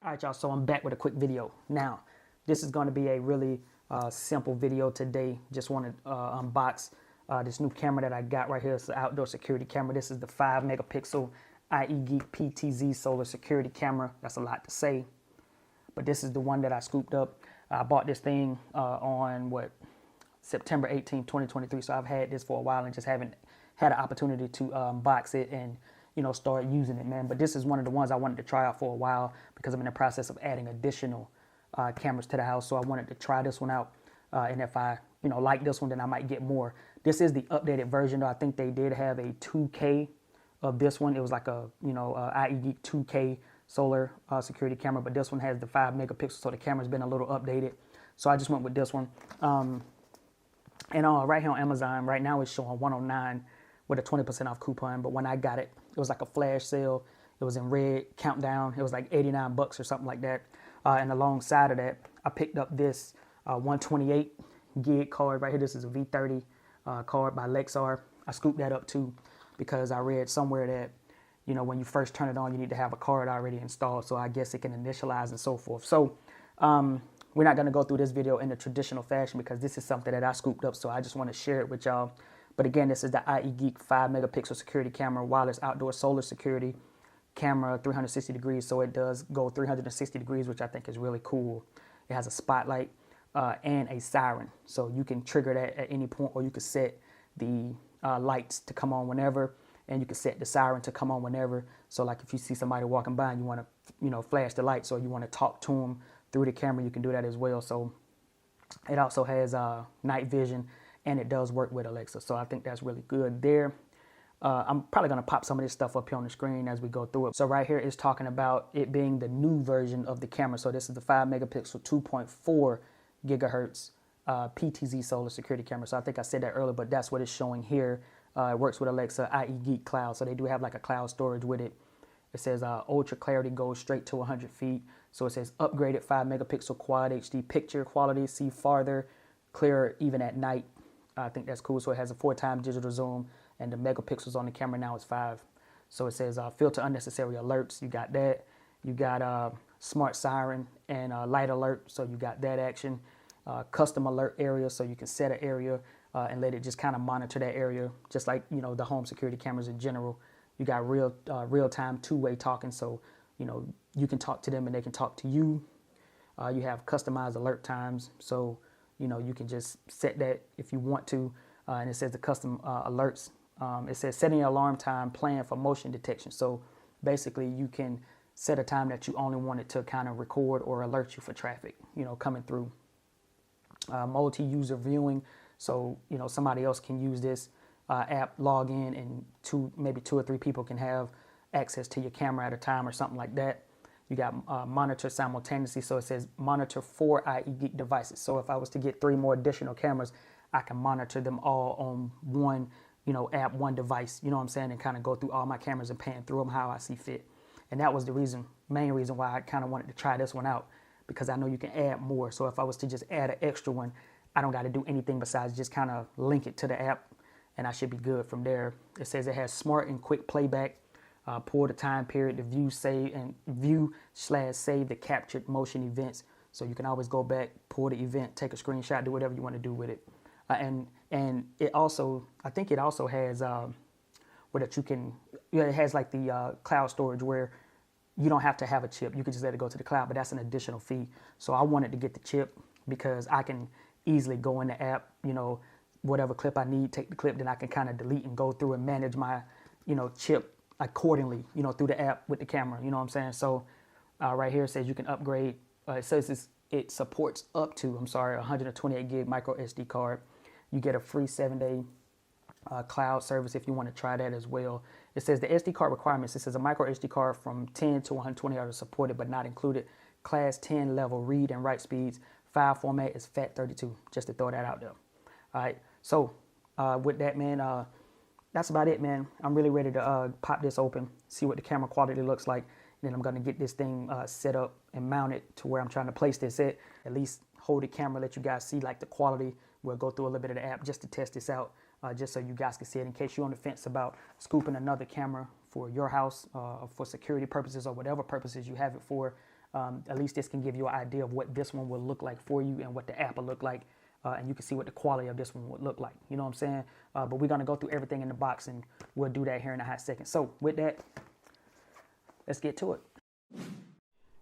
All right, y'all, so I'm back with a quick video. Now, this is going to be a really simple video today. Just want to unbox this new camera that I got right here. It's an outdoor security camera. This is the 5 megapixel IEGEEK PTZ solar security camera. That's a lot to say, but this is the one that I scooped up. I bought this thing on September 18, 2023. So I've had this for a while and just haven't had an opportunity to unbox it and start using it, man. But this is one of the ones I wanted to try out for a while because I'm in the process of adding additional cameras to the house. So I wanted to try this one out. And if I, like this one, then I might get more. This is the updated version, though. I think they did have a 2K of this one. It was like a, IEGEEK 2K solar security camera, but this one has the 5 megapixels. So the camera's been a little updated. So I just went with this one. And right here on Amazon, right now it's showing $109 with a 20% off coupon. But when I got it, it was like a flash sale. It was in red, countdown. It was like $89 or something like that. And alongside of that, I picked up this 128 gig card right here. This is a V30 card by Lexar. I scooped that up too because I read somewhere that, when you first turn it on, you need to have a card already installed. So I guess it can initialize and so forth. So we're not going to go through this video in the traditional fashion because this is something that I scooped up. So I just want to share it with y'all. But again, this is the IEGEEK 5 megapixel security camera, wireless outdoor solar security camera, 360 degrees. So it does go 360 degrees, which I think is really cool. It has a spotlight and a siren. So you can trigger that at any point, or you can set the lights to come on whenever, and you can set the siren to come on whenever. So like if you see somebody walking by and you want to, flash the lights, or you want to talk to them through the camera, you can do that as well. So it also has night vision, and it does work with Alexa. So I think that's really good there. I'm probably going to pop some of this stuff up here on the screen as we go through it. So right here is talking about it being the new version of the camera. So this is the 5 megapixel, 2.4 gigahertz PTZ solar security camera. So I think I said that earlier, but that's what it's showing here. It works with Alexa, IEGEEK Cloud. So they do have like a cloud storage with it. It says ultra clarity goes straight to 100 feet. So it says upgraded 5 megapixel quad HD picture quality, see farther, clearer even at night. I think that's cool. So it has a 4x digital zoom, and the megapixels on the camera now is 5. So it says filter unnecessary alerts. You got that. You got smart siren and light alert. So you got that action. Custom alert area. So you can set an area and let it just kind of monitor that area, just like the home security cameras in general. You got real-time two-way talking. So you can talk to them and they can talk to you. You have customized alert times. So you can just set that if you want to. And it says the custom alerts. It says setting your alarm time, plan for motion detection. So basically you can set a time that you only want it to kind of record or alert you for traffic, coming through. Multi-user viewing. So, somebody else can use this app, log in, and maybe two or three people can have access to your camera at a time or something like that. You got monitor simultaneously. So it says monitor 4 IEGEEK devices. So if I was to get 3 more additional cameras, I can monitor them all on one, app, one device, you know what I'm saying, and kind of go through all my cameras and pan through them how I see fit. And that was the main reason why I kind of wanted to try this one out, because I know you can add more. So if I was to just add an extra one, I don't got to do anything besides just kind of link it to the app, and I should be good from there. It says it has smart and quick playback. Pull the time period to view/save the captured motion events. So you can always go back, pull the event, take a screenshot, do whatever you want to do with it. And it also, I think it also has where that you can, it has like the cloud storage where you don't have to have a chip. You can just let it go to the cloud, but that's an additional fee. So I wanted to get the chip because I can easily go in the app, whatever clip I need, take the clip, then I can kind of delete and go through and manage my, chip accordingly, through the app with the camera, you know what I'm saying? So right here it says you can upgrade. It says it supports up to, 128 gig micro SD card. You get a free 7-day cloud service if you want to try that as well. It says the SD card requirements. It says a micro SD card from 10 to 120 are supported but not included. Class 10 level read and write speeds. File format is FAT32, just to throw that out there. All right, so with that, man, that's about it, man. I'm really ready to pop this open, see what the camera quality looks like. Then I'm going to get this thing set up and mount it to where I'm trying to place this at least hold the camera, let you guys see like the quality. We'll go through a little bit of the app just to test this out, just so you guys can see it in case you're on the fence about scooping another camera for your house for security purposes or whatever purposes you have it for. At least this can give you an idea of what this one will look like for you and what the app will look like. And you can see what the quality of this one would look like. You know what I'm saying? But we're going to go through everything in the box, and we'll do that here in a hot second. So with that, let's get to it.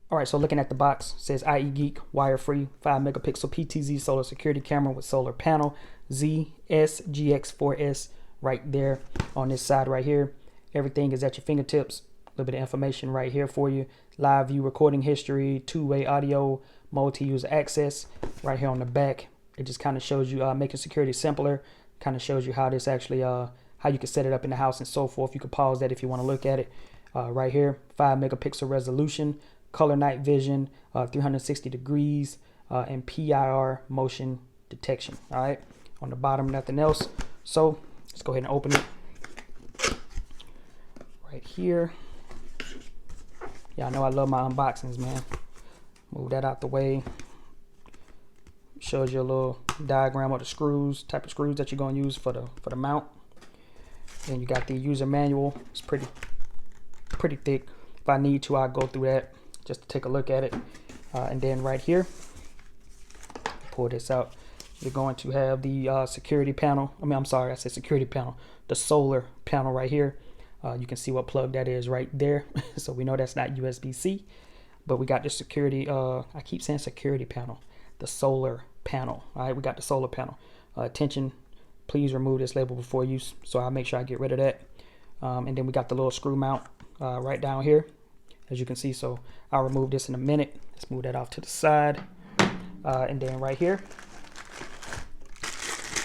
All right, so looking at the box, it says IEGEEK wire-free 5 megapixel PTZ solar security camera with solar panel ZSGX4S right there on this side right here. Everything is at your fingertips. A little bit of information right here for you. Live view recording history, two-way audio, multi-user access right here on the back. It just kind of shows you making security simpler. Kind of shows you how this actually, how you can set it up in the house and so forth. You can pause that if you want to look at it. Right here, 5 megapixel resolution, color night vision, 360 degrees, and PIR motion detection. All right, on the bottom, nothing else. So let's go ahead and open it. Right here. Yeah, I know I love my unboxings, man. Move that out the way. Shows you a little diagram of the screws, type of screws that you're gonna use for the mount. And you got the user manual. It's pretty thick. If I need to, I'll go through that just to take a look at it. And then right here, pull this out. You're going to have the security panel. I'm sorry, I said security panel. The solar panel right here. You can see what plug that is right there. So we know that's not USB-C. But we got the security, I keep saying security panel. The solar panel. All right, we got the solar panel. Attention, please remove this label before use. So I'll make sure I get rid of that. And then we got the little screw mount right down here, as you can see. So I'll remove this in a minute. Let's move that off to the side. And then right here,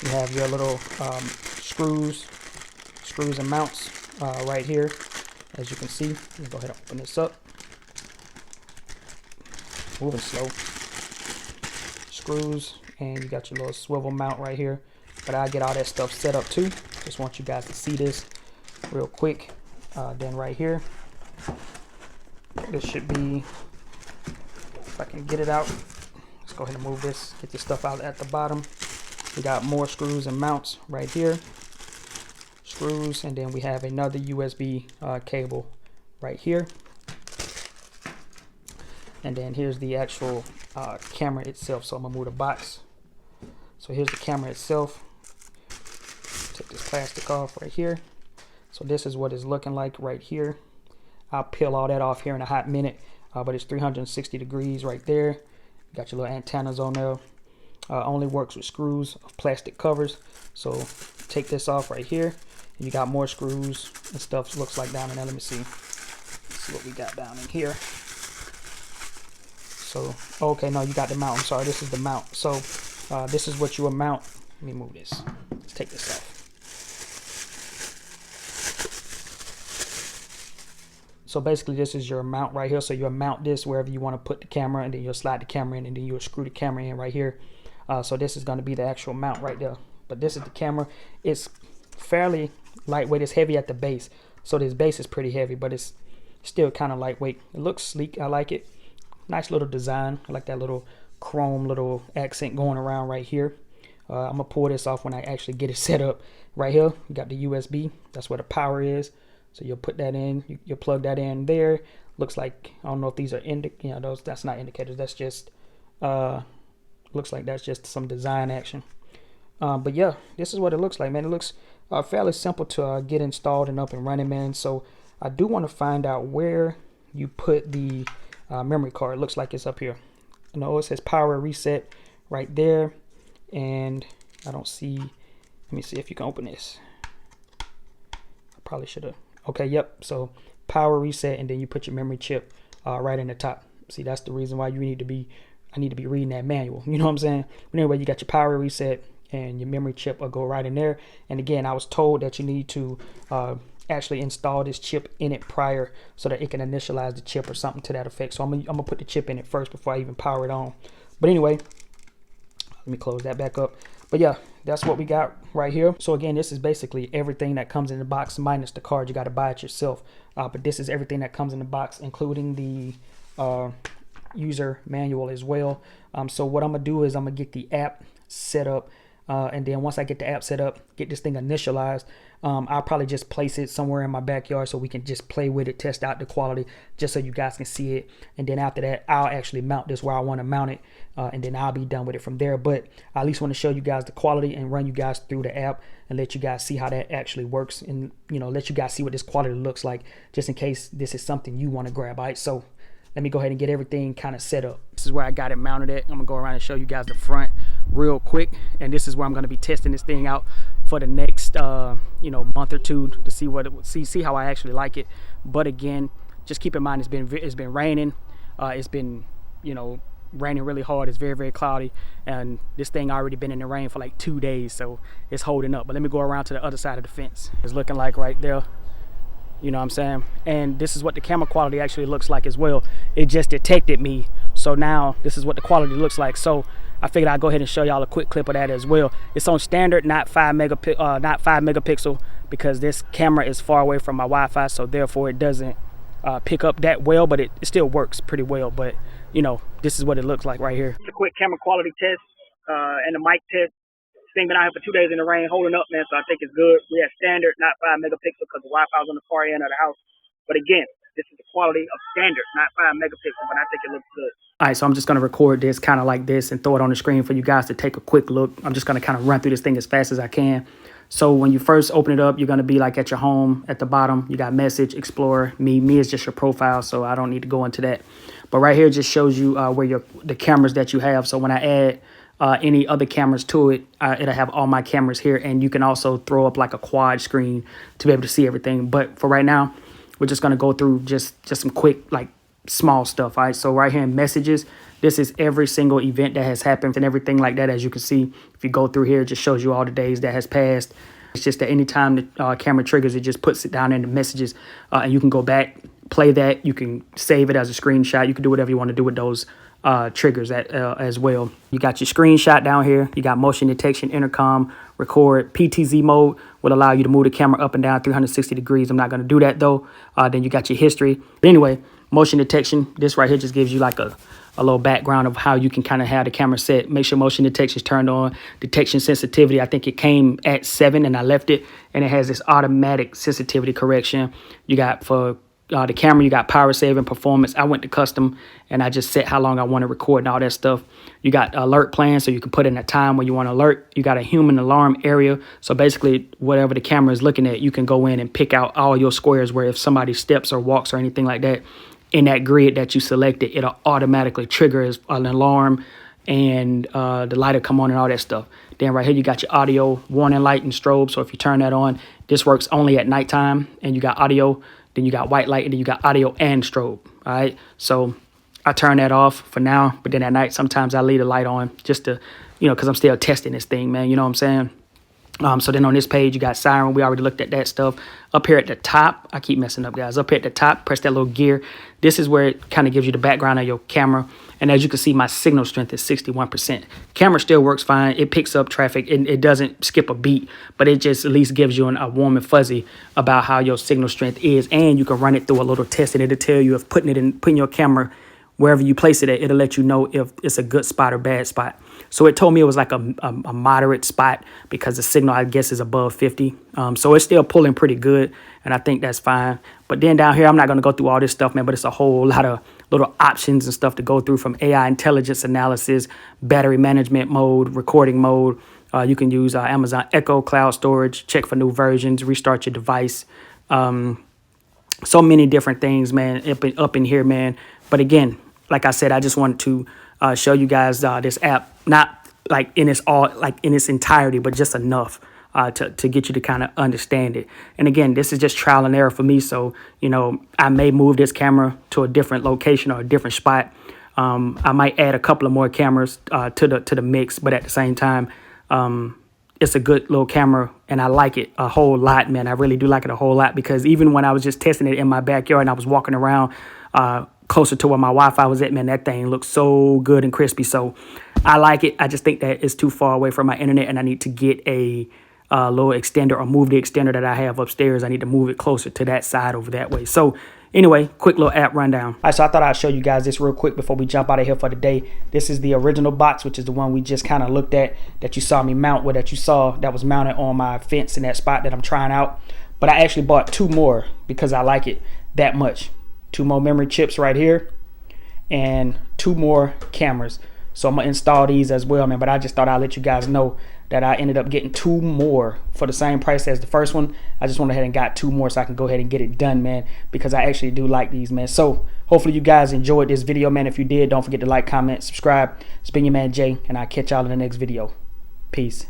you have your little screws and mounts right here, as you can see. Let me go ahead and open this up. Moving slow. Screws, and you got your little swivel mount right here. But I'll get all that stuff set up too. Just want you guys to see this real quick. Then right here, this should be, if I can get it out, let's go ahead and move this, get this stuff out at the bottom. We got more screws and mounts right here. Screws, and then we have another USB cable right here. And then here's the actual camera itself. So I'm gonna move the box. So here's the camera itself. Take this plastic off right here. So this is what it's looking like right here. I'll peel all that off here in a hot minute. But it's 360 degrees right there. Got your little antennas on there. Only works with screws of plastic covers. So take this off right here. And you got more screws and stuff. Looks like down in there. Let me see. Let's see what we got down in here. So, okay, no, you got the mount. I'm sorry, this is the mount. So, this is what you would mount. Let me move this. Let's take this off. So basically, this is your mount right here. So you'll mount this wherever you want to put the camera, and then you'll slide the camera in, and then you'll screw the camera in right here. So this is going to be the actual mount right there. But this is the camera. It's fairly lightweight. It's heavy at the base. So this base is pretty heavy, but it's still kind of lightweight. It looks sleek. I like it. Nice little design. I like that little chrome little accent going around right here. I'm gonna pull this off when I actually get it set up. Right here, you got the USB. That's where the power is. So you'll put that in. You'll plug that in there. Looks like, I don't know if these are that's not indicators. That's just looks like that's just some design action. But yeah, this is what it looks like, man. It looks fairly simple to get installed and up and running, man. So I do want to find out where you put the memory card. It looks like it's up here. You know, it says power reset right there, and I don't see. Let me see if you can open this. I probably should have. Okay, yep. So power reset, and then you put your memory chip right in the top. See, that's the reason why you need to be. I need to be reading that manual. You know what I'm saying? But anyway, you got your power reset, and your memory chip will go right in there. And again, I was told that you need to actually install this chip in it prior so that it can initialize the chip or something to that effect. So I'm gonna put the chip in it first before I even power it on. But anyway, let me close that back up. But yeah, that's what we got right here. So again, this is basically everything that comes in the box minus the card. You got to buy it yourself. But this is everything that comes in the box, including the user manual as well. So what I'm gonna do is I'm gonna get the app set up And then once I get the app set up, get this thing initialized, I'll probably just place it somewhere in my backyard so we can just play with it, test out the quality, just so you guys can see it. And then after that, I'll actually mount this where I want to mount it, and then I'll be done with it from there. But I at least want to show you guys the quality and run you guys through the app and let you guys see how that actually works, and let you guys see what this quality looks like, just in case this is something you want to grab. All right, so let me go ahead and get everything kind of set up. This is where I got it mounted at. I'm gonna go around and show you guys the front real quick, and this is where I'm gonna be testing this thing out for the next month or two to see how I actually like it. But again, just keep in mind it's been raining. It's been raining really hard. It's very, very cloudy, and this thing already been in the rain for like 2 days, so it's holding up. But let me go around to the other side of the fence. It's looking like right there. You know what I'm saying? And this is what the camera quality actually looks like as well. It just detected me, so now this is what the quality looks like. So I figured I'd go ahead and show y'all a quick clip of that as well. It's on standard, not 5 megapixel, because this camera is far away from my Wi-Fi, so therefore it doesn't pick up that well, but it still works pretty well. But this is what it looks like right here. It's a quick camera quality test and a mic test. Thing been out here for 2 days in the rain, holding up, man, so I think it's good. We have standard, not 5 megapixel, because the Wi-Fi is on the far end of the house. But again, this is the quality of standard, not 5 megapixel, but I think it looks good. All right, so I'm just going to record this kind of like this and throw it on the screen for you guys to take a quick look. I'm just going to kind of run through this thing as fast as I can. So when you first open it up, you're going to be like at your home. At the bottom, you got message, explore, me is just your profile, so I don't need to go into that. But right here just shows you where the cameras that you have. So when I add any other cameras to it, it'll have all my cameras here, and you can also throw up like a quad screen to be able to see everything. But for right now, we're just going to go through just some quick, like, small stuff. All right, so right here in messages, this is every single event that has happened and everything like that. As you can see, if you go through here, it just shows you all the days that has passed. It's just that anytime the camera triggers, it just puts it down in the messages, and you can go back, play that. You can save it as a screenshot. You can do whatever you want to do with those triggers as well. You got your screenshot down here. You got motion detection, intercom, record. PTZ mode will allow you to move the camera up and down 360 degrees. I'm not going to do that though. Then you got your history. But anyway, motion detection. This right here just gives you like a little background of how you can kind of have the camera set. Make sure motion detection is turned on. Detection sensitivity, I think it came at 7 and I left it, and it has this automatic sensitivity correction. You got for the camera, you got power saving, performance. I went to custom, and I just set how long I want to record and all that stuff. You got alert plan, so you can put in a time when you want to alert. You got a human alarm area, so basically whatever the camera is looking at, you can go in and pick out all your squares where if somebody steps or walks or anything like that in that grid that you selected, it'll automatically trigger as an alarm, and the light will come on and all that stuff. Then right here you got your audio, warning light and strobe. So if you turn that on, this works only at nighttime, and you got audio. Then you got white light, and then you got audio and strobe. All right, so I turn that off for now, but then at night sometimes I leave the light on just to, because I'm still testing this thing, man. You know what I'm saying? So then on this page, you got siren. We already looked at that stuff. Up here at the top, I keep messing up, guys. Up here at the top, press that little gear. This is where it kind of gives you the background of your camera. And as you can see, my signal strength is 61%. Camera still works fine. It picks up traffic. It doesn't skip a beat, but it just at least gives you a warm and fuzzy about how your signal strength is. And you can run it through a little test, and it'll tell you if putting your camera wherever you place it at, it'll let you know if it's a good spot or bad spot. So it told me it was like a moderate spot because the signal, I guess, is above 50. So it's still pulling pretty good, and I think that's fine. But then down here, I'm not going to go through all this stuff, man, but it's a whole lot of little options and stuff to go through, from AI intelligence analysis, battery management mode, recording mode. You can use Amazon Echo, cloud storage, check for new versions, restart your device. So many different things, man, up in here, man. But again, like I said, I just wanted to show you guys this app, not like in its entirety, but just enough to get you to kind of understand it. And again, this is just trial and error for me. So, I may move this camera to a different location or a different spot. I might add a couple of more cameras to the mix, but at the same time, it's a good little camera, and I like it a whole lot, man. I really do like it a whole lot, because even when I was just testing it in my backyard and I was walking around closer to where my Wi-Fi was at, man, that thing looks so good and crispy. So I like it. I just think that it's too far away from my internet, and I need to get a little extender, or move the extender that I have upstairs. I need to move it closer to that side over that way. So Anyway, quick little app rundown. All right, so I thought I'd show you guys this real quick before we jump out of here for the day. This is the original box, which is the one we just kind of looked at, that you saw me mount, that you saw that was mounted on my fence in that spot that I'm trying out. But I actually bought 2 more because I like it that much. 2 more memory chips right here and 2 more cameras. So I'm gonna install these as well, man. But I just thought I'd let you guys know that I ended up getting 2 more for the same price as the first one. I just went ahead and got 2 more so I can go ahead and get it done, man, because I actually do like these, man. So hopefully you guys enjoyed this video, man. If you did, don't forget to like, comment, subscribe. It's been your man Jay, and I'll catch y'all in the next video. Peace.